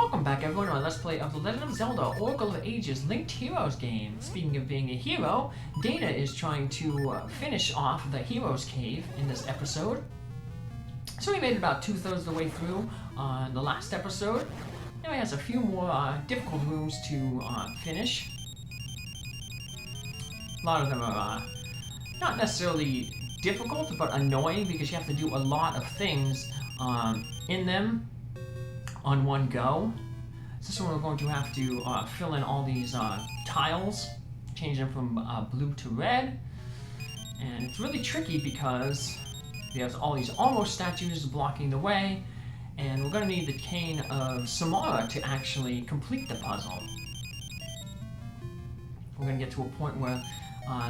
Welcome back everyone to our Let's Play of the Legend of Zelda Oracle of Ages Linked Heroes game. Speaking of being a hero, Dana is trying to finish off the Heroes Cave in this episode. So we made it about 2/3 of the way through the last episode. Now he has a few more difficult rooms to finish. A lot of them are not necessarily difficult, but annoying because you have to do a lot of things in them on one go. So this one we're going to have to fill in all these tiles, change them from blue to red, and it's really tricky because there's all these almost statues blocking the way, and we're going to need the cane of Samara to actually complete the puzzle. We're going to get to a point where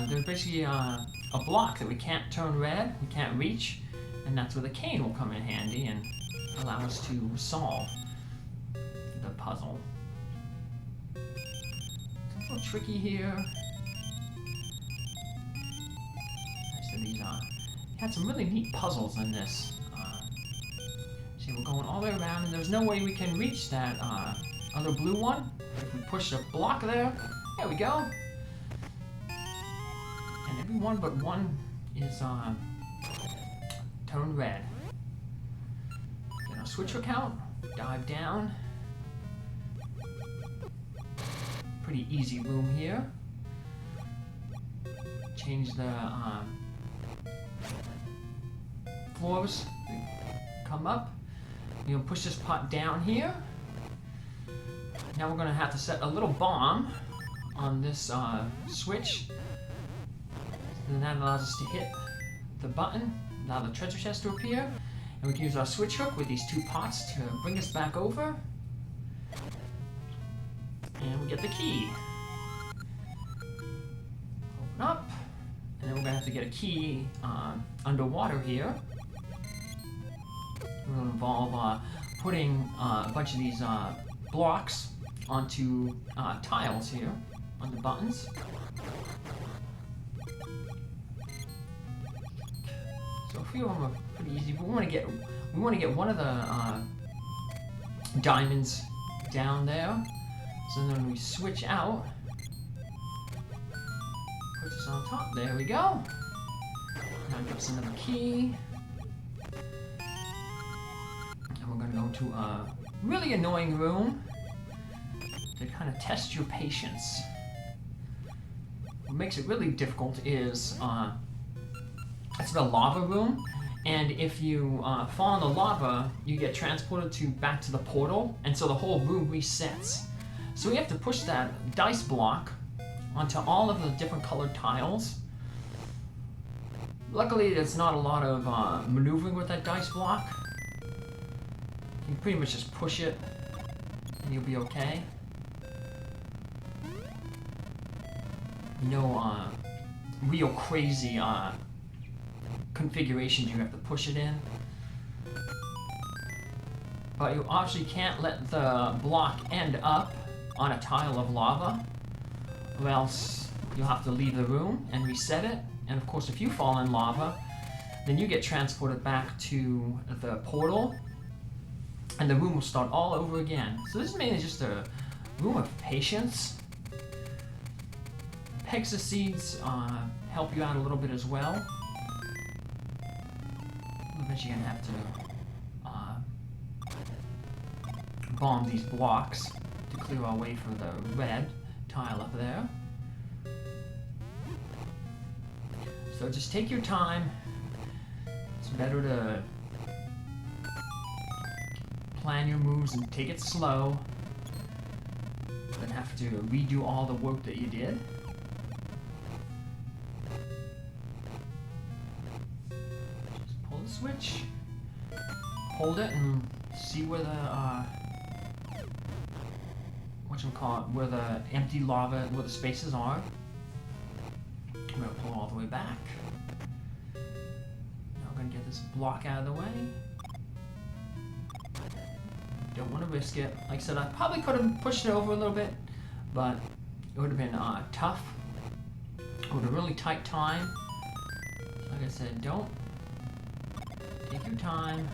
there's basically a block that we can't turn red, we can't reach, and that's where the cane will come in handy and allow us to solve the puzzle. It's a little tricky here. I said these had some really neat puzzles in this. See, we're going all the way around, and there's no way we can reach that other blue one. If we push the block there we go. And every one but one is turned red. Then our switch account, dive down. Pretty easy room here. Change the floors, come up. You're gonna push this pot down here. Now we're gonna have to set a little bomb on this switch. And that allows us to hit the button, allow the treasure chest to appear. And we can use our switch hook with these two pots to bring us back over. And we get the key. Open up. And then we're going to have to get a key underwater here. We're going to involve putting a bunch of these blocks onto tiles here on the buttons. So a few of them are pretty easy, but we want to get one of the diamonds down there. So then when we switch out, put this on top. There we go. Now give us another key. And we're going to go into a really annoying room to kind of test your patience. What makes it really difficult is it's the lava room, and if you fall in the lava, you get transported back to the portal, and so the whole room resets. So we have to push that dice block onto all of the different colored tiles. Luckily, there's not a lot of maneuvering with that dice block. You can pretty much just push it, and you'll be okay. No real crazy configurations you have to push it in. But you obviously can't let the block end up on a tile of lava, or else you'll have to leave the room and reset it. And of course, if you fall in lava, then you get transported back to the portal, and the room will start all over again. So this is mainly just a room of patience. Pegasus seeds help you out a little bit as well. Eventually you're gonna have to bomb these blocks to clear our way for the red tile up there. So just take your time. It's better to plan your moves and take it slow than have to redo all the work that you did. Just pull the switch, hold it, and see where the where the empty lava, where the spaces are. I'm gonna pull all the way back. Now we're gonna get this block out of the way. Don't want to risk it. Like I said, I probably could have pushed it over a little bit, but it would have been tough. It would have really tight time. Like I said, don't take your time.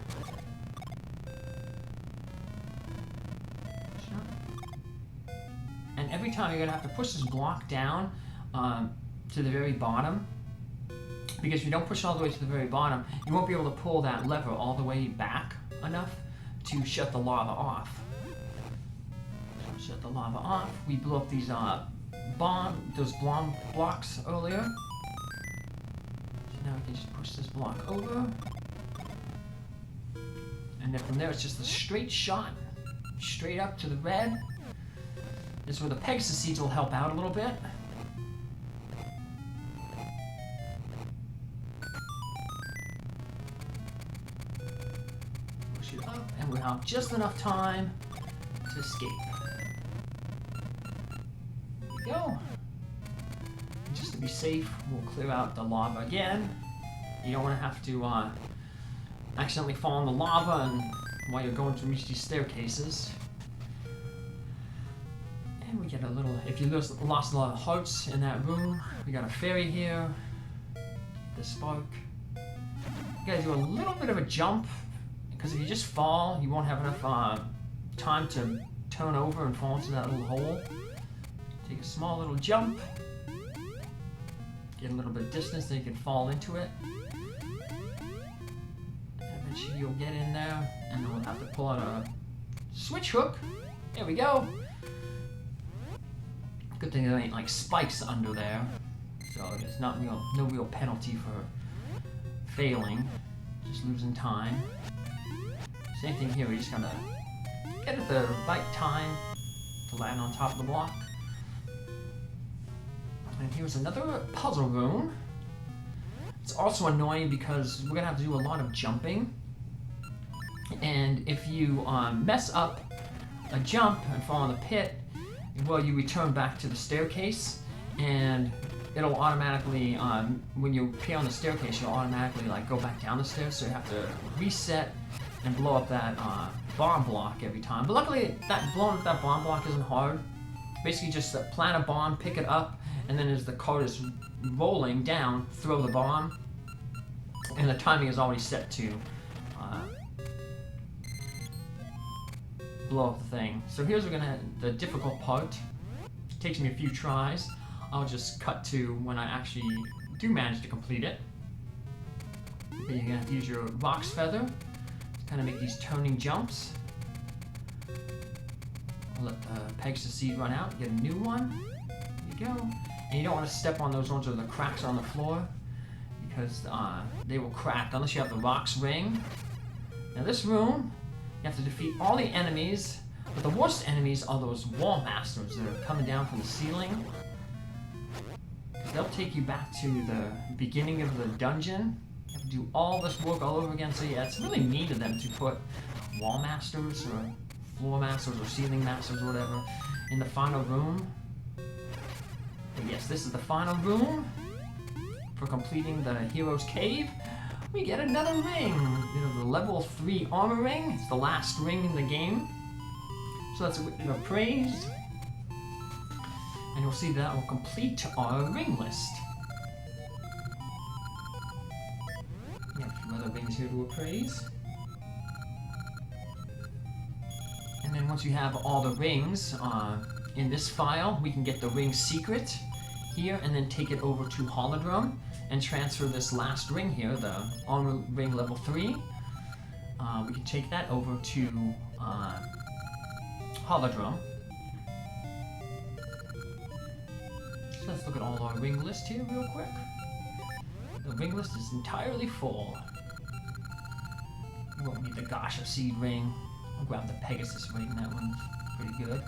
every time you're going to have to push this block down to the very bottom. Because if you don't push it all the way to the very bottom, you won't be able to pull that lever all the way back enough to shut the lava off. So shut the lava off. We blew up these those blocks earlier. So now we can just push this block over. And then from there it's just a straight shot. Straight up to the red. This is where the Pegasus seeds will help out a little bit. And we have just enough time to escape. There we go. And just to be safe, we'll clear out the lava again. You don't want to have to accidentally fall in the lava and while you're going to reach these staircases. And we get a little, if you lost a lot of hearts in that room, we got a fairy here. The spark. You gotta do a little bit of a jump. Because if you just fall, you won't have enough time to turn over and fall into that little hole. Take a small little jump. Get a little bit of distance, then you can fall into it. Eventually you'll get in there, and then we'll have to pull out a switch hook. There we go. Good thing there ain't like spikes under there. So there's no real penalty for failing. Just losing time. Same thing here, we just gotta get at the right time to land on top of the block. And here's another puzzle room. It's also annoying because we're gonna have to do a lot of jumping. And if you mess up a jump and fall in the pit, well, you return back to the staircase, and it'll automatically, when you appear on the staircase, you'll automatically like go back down the stairs, so you have to reset and blow up that bomb block every time. But luckily, blowing up that bomb block isn't hard. Basically just plant a bomb, pick it up, and then as the cart is rolling down, throw the bomb. And the timing is already set to blow up the thing. So here's the difficult part. It takes me a few tries. I'll just cut to when I actually do manage to complete it. Then you're gonna have to use your Roc's Feather to kind of make these turning jumps. I'll let the Pegasus seed run out, get a new one. There you go. And you don't want to step on those ones where the cracks are on the floor, because they will crack unless you have the Roc's Ring. Now this room, you have to defeat all the enemies, but the worst enemies are those wall masters that are coming down from the ceiling. They'll take you back to the beginning of the dungeon. You have to do all this work all over again. So yeah, it's really mean of them to put wall masters or floor masters or ceiling masters or whatever in the final room. But yes, this is the final room for completing the Hero's Cave. We get another ring. You know, the level 3 armor ring. It's the last ring in the game. So that's a bit of praise. And you'll see that will complete our ring list. We have a few other rings here to appraise. And then once you have all the rings in this file, we can get the ring secret here and then take it over to Holodrum and transfer this last ring here, the armor ring level 3. We can take that over to Holodrum. So let's look at all our ring list here real quick. The ring list is entirely full. We won't need the Gasha Seed ring. I'll grab the Pegasus ring, that one's pretty good.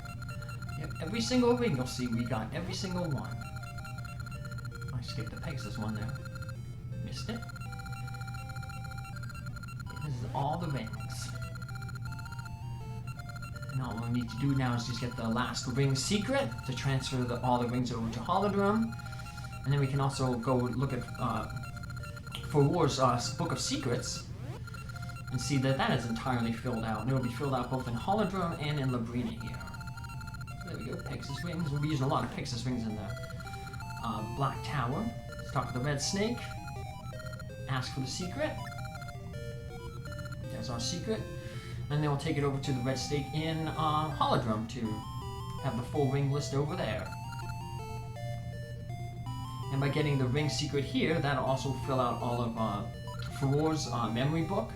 Yep, every single ring you'll see, we got every single one. I skipped the Pegasus one there. Missed it. This is all the rings. And all we need to do now is just get the last ring secret to transfer all the rings over to Holodrum. And then we can also go look at for War's Book of Secrets and see that that is entirely filled out. And it will be filled out both in Holodrum and in Labrynna here. So there we go, Pegasus rings. We'll be using a lot of Pegasus rings in the Black Tower. Let's talk to the Red Snake. Ask for the secret. There's our secret. And then we'll take it over to the Red Snake in Holodrum to have the full ring list over there. And by getting the ring secret here, that'll also fill out all of Farore's memory book.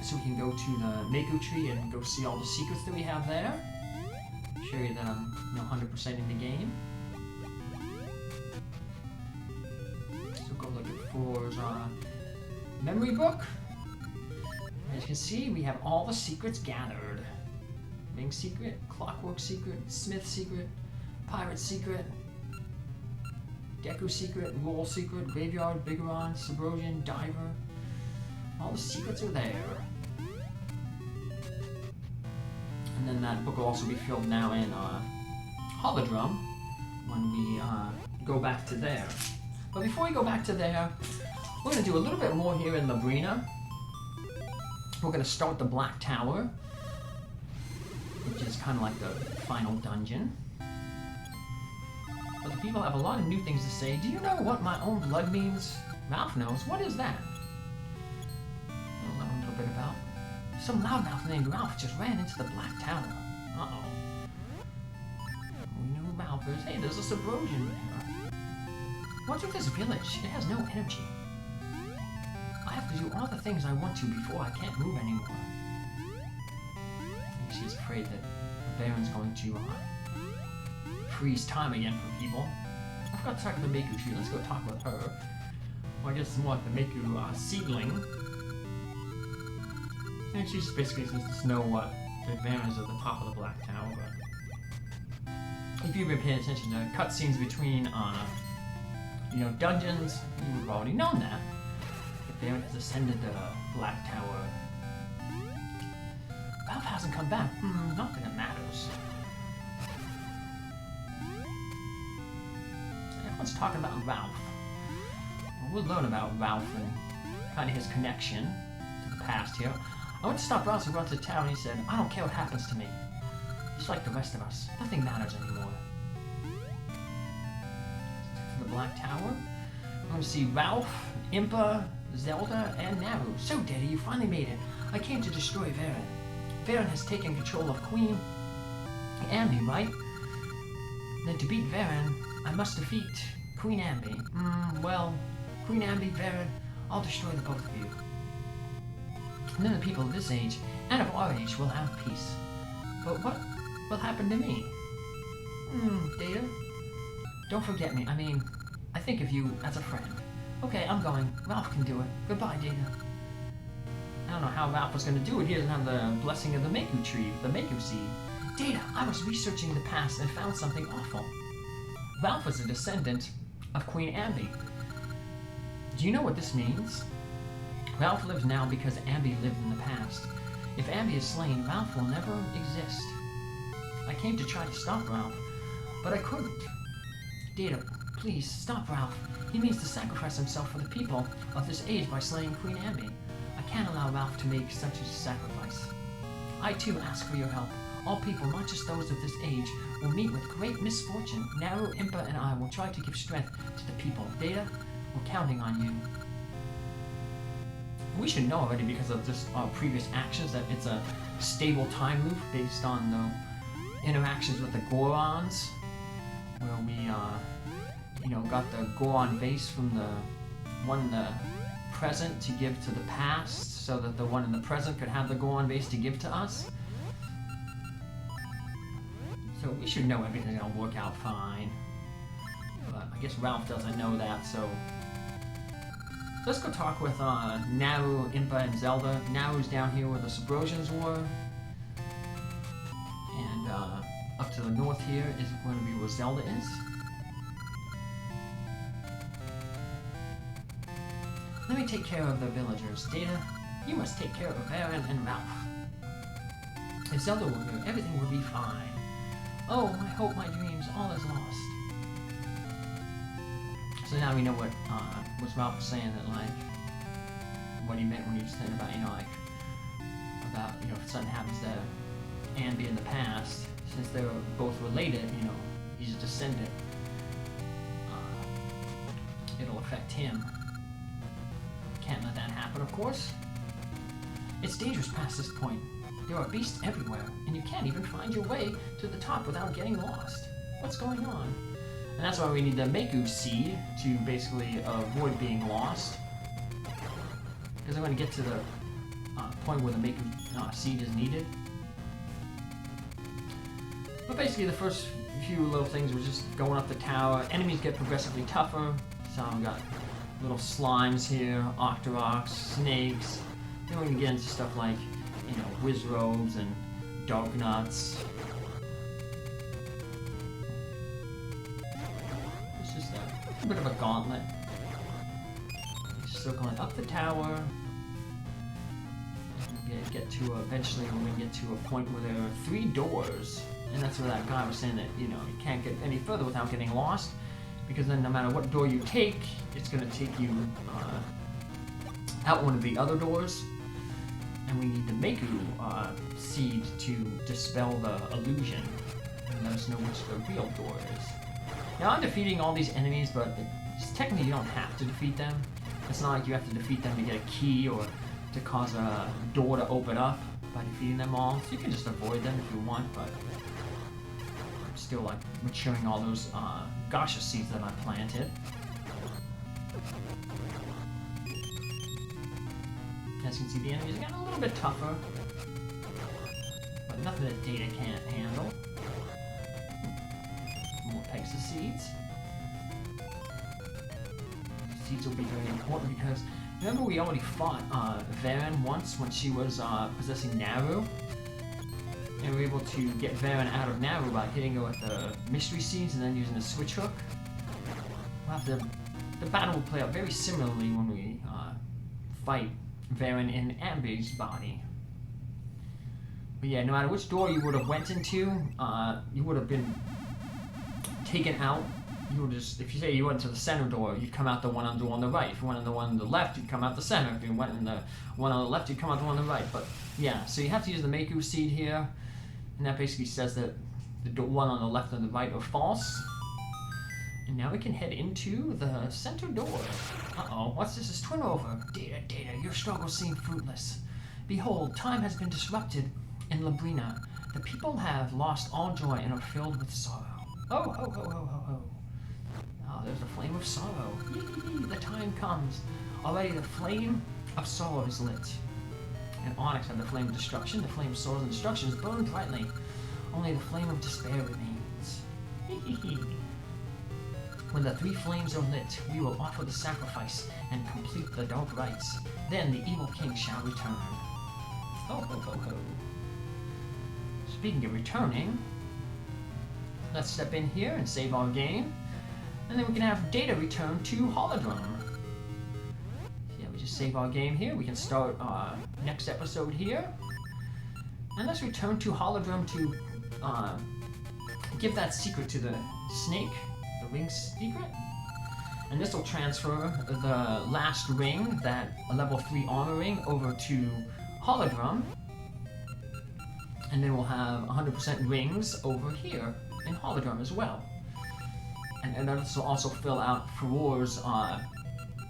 So we can go to the Mako tree and go see all the secrets that we have there. Show you that I'm 100% in the game. So go look at Farore's memory book. As you can see, we have all the secrets gathered. Ring secret, clockwork secret, smith secret, pirate secret, Deku secret, roll secret, graveyard, Bigoron, Subrosian, diver. All the secrets are there. And then that book will also be filled now in Holodrum when we go back to there. But before we go back to there, we're going to do a little bit more here in Labrynna. We're going to start the Black Tower, which is kind of like the final dungeon. But the people have a lot of new things to say. Do you know what my own blood means? Ralph knows. What is that? I'll know a little bit about. Some loudmouth named Ralph just ran into the Black Tower. Uh-oh. We know who Ralph is. Hey, there's a Subrosian there. What's with this village? It has no energy. I have to do all the things I want to before I can't move anymore. I think she's afraid that the Baron's going to freeze time again for people. I forgot to talk to the Mako tree. Let's go talk with her. Well, I guess it's more like the Mako seedling. And she just basically says to know what the Baron is at the top of the Black Tower. But if you've been paying attention to cutscenes between, dungeons, you would have already known that. The Baron has ascended the Black Tower. Ralph hasn't come back. Not that it matters. Everyone's talking about Ralph. Well, we'll learn about Ralph and kind of his connection to the past here. I went to stop Ralph and go to the tower and he said, I don't care what happens to me. He's like the rest of us. Nothing matters anymore. To the Black Tower. I'm going to see Ralph, Impa, Zelda, and Naru. So, Daddy, you finally made it. I came to destroy Varen. Varen has taken control of Queen Ambi, right? Then to beat Varen, I must defeat Queen Ambi. Well, Queen Ambi, Varen, I'll destroy the both of you. And then the people of this age, and of our age, will have peace. But what will happen to me? Data? Don't forget me. I think of you as a friend. Okay, I'm going. Ralph can do it. Goodbye, Data. I don't know how Ralph was going to do it. He doesn't have the blessing of the Mako tree, the Mako seed. Data, I was researching the past and found something awful. Ralph was a descendant of Queen Ambi. Do you know what this means? Ralph lives now because Ambi lived in the past. If Ambi is slain, Ralph will never exist. I came to try to stop Ralph, but I couldn't. Data, please, stop Ralph. He means to sacrifice himself for the people of this age by slaying Queen Ambi. I can't allow Ralph to make such a sacrifice. I too ask for your help. All people, not just those of this age, will meet with great misfortune. Naru, Impa, and I will try to give strength to the people. Data, we're counting on you. We should know already because of just our previous actions that it's a stable time loop based on the interactions with the Gorons, where we, got the Goron vase from the one in the present to give to the past, so that the one in the present could have the Goron vase to give to us. So we should know everything's gonna work out fine. But I guess Ralph doesn't know that, so let's go talk with Naru, Impa, and Zelda. Naru's down here where the Subrosians were. And up to the north here is going to be where Zelda is. Let me take care of the villagers. Data, you must take care of Varen and Ralph. If Zelda were here, everything would be fine. Oh, I hope my dreams, all is lost. So now we know what Ralph was saying, that what he meant when he was saying about, if something happens to Ambi in the past, since they were both related, he's a descendant, it'll affect him. Can't let that happen, of course. It's dangerous past this point. There are beasts everywhere, and you can't even find your way to the top without getting lost. What's going on? And that's why we need the Maku seed to basically avoid being lost. Because I'm going to get to the point where the Maku seed is needed. But basically the first few little things were just going up the tower. Enemies get progressively tougher. So we got little slimes here, Octoroks, snakes. Then we can get into stuff like, you know, Wizroads and Darknuts. It's just a bit of a gauntlet. Circling up the tower. Get to eventually we're going to get to a point where there are 3 doors. And that's where that guy was saying that, you know, you can't get any further without getting lost. Because then no matter what door you take, it's going to take you out one of the other doors. And we need the Maku seed to dispel the illusion and let us know which the real door is. Now I'm defeating all these enemies, but technically you don't have to defeat them. It's not like you have to defeat them to get a key or to cause a door to open up by defeating them all. So you can just avoid them if you want, but I'm still like maturing all those Gasha seeds that I planted. As you can see, the enemies are getting a little bit tougher, but nothing that Data can't handle. More Pegasus seeds. Seeds will be very important because remember we already fought Varen once when she was possessing Naru, and we were able to get Varen out of Naru by hitting her with the mystery seeds and then using the switch hook. We'll have to, the battle will play out very similarly when we fight Varen in Ambi's body. But yeah, no matter which door you would have went into, you would have been taken out. You would just, if you say you went to the center door, you'd come out the one on the right. If you went in the one on the left, you'd come out the center. If you went in the one on the left, you'd come out the one on the right. But yeah, so you have to use the Maku seed here, and that basically says that the one on the left and the right are false. And now we can head into the center door. Uh-oh, what's this? It's Twin Over. Data, your struggles seem fruitless. Behold, time has been disrupted in Labrynna. The people have lost all joy and are filled with sorrow. Oh, ho, ho, ho, ho, ho. Oh, there's the flame of sorrow. Yee, the time comes. Already the flame of sorrow is lit. And Onyx had the flame of destruction. The flame of sorrow and destruction is burned brightly. Only the flame of despair remains. When the 3 flames are lit, we will offer the sacrifice and complete the dark rites. Then the evil king shall return. Ho, ho, ho, ho. Speaking of returning, let's step in here and save our game. And then we can have Data return to Holodrum. Yeah, we just save our game here. We can start our next episode here. And let's return to Holodrum to give that secret to the snake, the ring secret. And this will transfer the last ring, that level 3 armor ring, over to Holodrum. And then we'll have 100% rings over here in Holodrum as well. And this will also fill out Farore's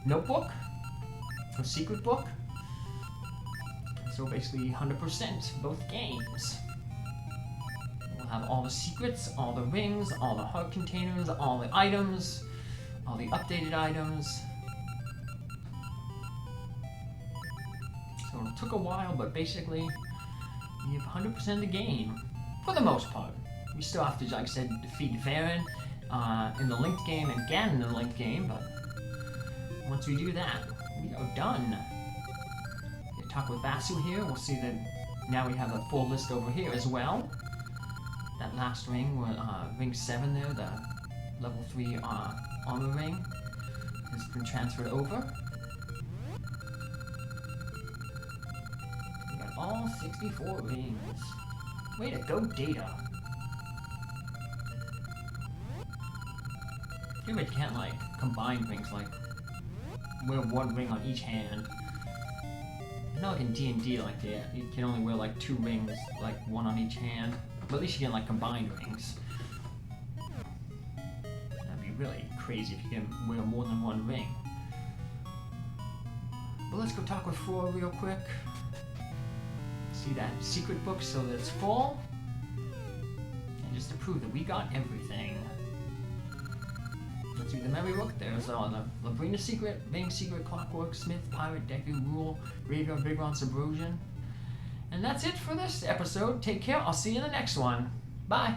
notebook, or secret book. So basically 100% both games. We'll have all the secrets, all the rings, all the heart containers, all the items, all the updated items. So it took a while, but basically you have 100% of the game, for the most part. We still have to, like I said, defeat Varen in the linked game and Ganon in the linked game, but once we do that, we are done. Okay, talk with Vasu here. We'll see that now we have a full list over here as well. That last ring, ring 7 there, the level 3 armor ring, has been transferred over. We got all 64 rings. Way to go, Data. Too bad you can't, like, combine rings, like, wear one ring on each hand. Not like in D&D, like, yeah, you can only wear, like, 2 rings, like, one on each hand. But at least you can, like, combine rings. That'd be really crazy if you can wear more than one ring. But let's go talk with Farore real quick. See that secret book so that it's full. And just to prove that we got everything. Let's read the memory book. There's the Labrynna secret, Ving secret, Clockwork, Smith, Pirate, Deku, Rule, Graveyard, Big Ron, Subrosion. And that's it for this episode. Take care. I'll see you in the next one. Bye.